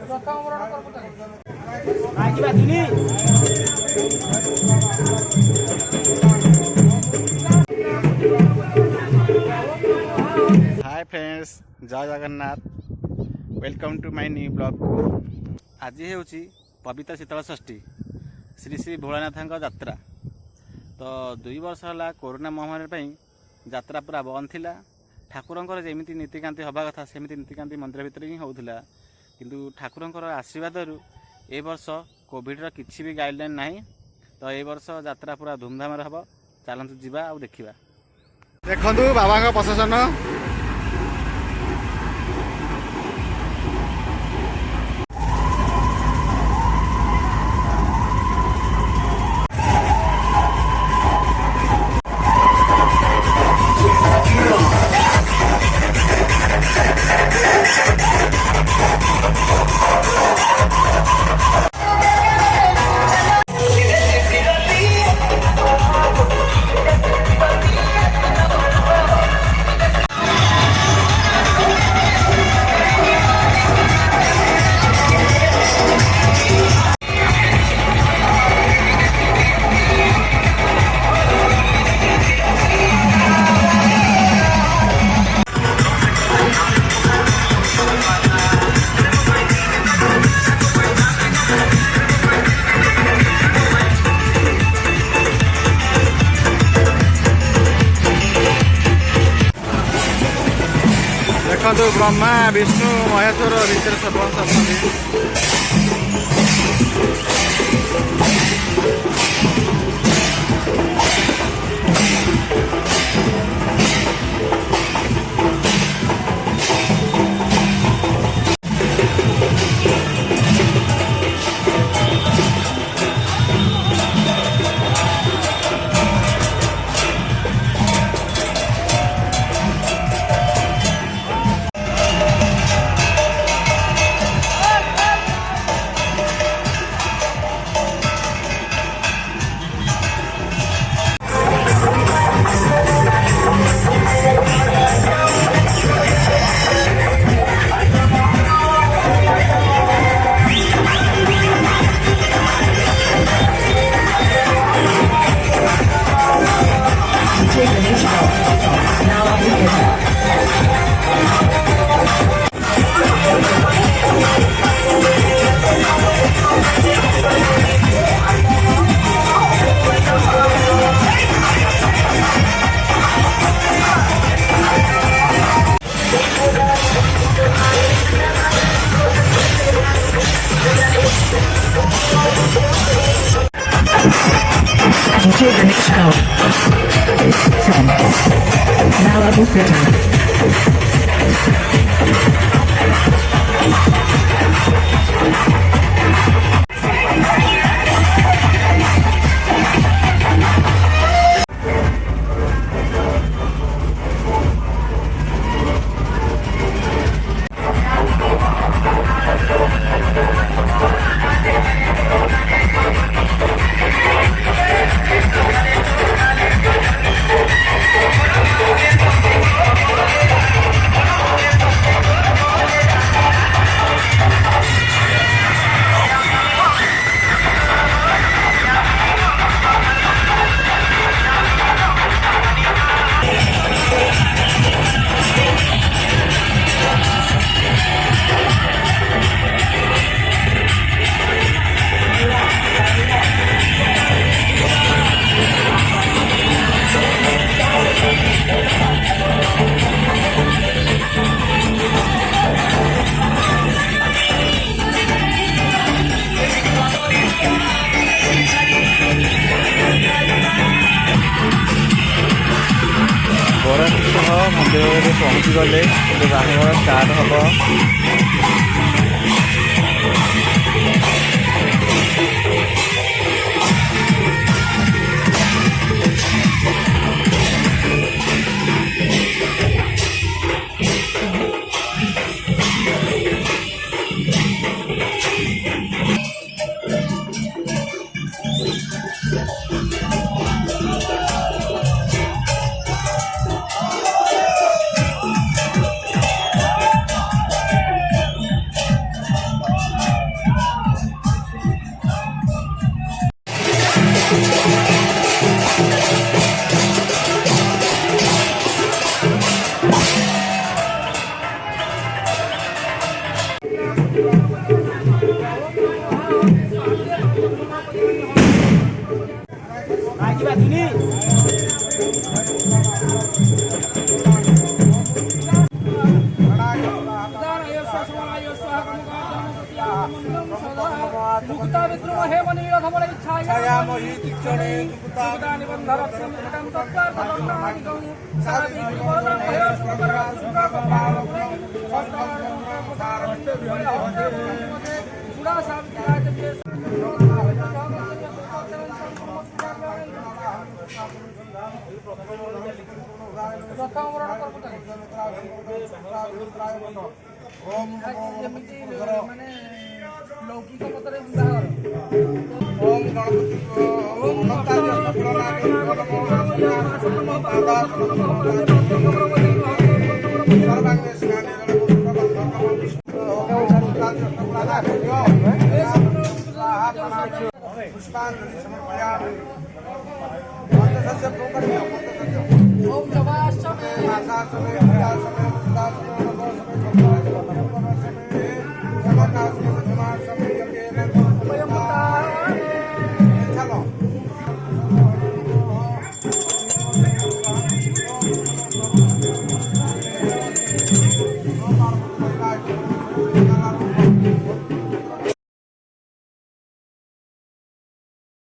हाय friends, जय Jagannath. Welcome to my new blog. आज हूँ पवित्र शीतल षष्ठी श्री श्री भोलानाथ यात्रा। तो 2 वर्ष है कोरोना महामारी यात्रा पूरा बंद थिला। ठाकुरंकर जेमिति नीतिकांति हवा कथा सेमिति नीतिकांति मंदिर भितर ही होउथिला, किंतु ठाकुरंकर आशीर्वाद ए वर्ष कोविड किसी भी गाइडलाइन नहीं। तो ए वर्ष यात्रा पूरा धूमधाम हम। चलतु जीवा आ देखा। देखु बाबा का प्रशासन देखो ब्रह्मा विष्णु महेश्वर भितर सब मंदिर पहुँची गले बाहर स्टार्ट हम। छायामयी तीक्षणे दुःखदानि बन्धरक्षं तत्त्वार्थदण्डादिकं ଯେମିତି ମାନେ ଲୌକିକ ମତରେ ଓମ୍ ଗଣପତି ଓମ୍ पुष्पांजलि समर्पयामि ओम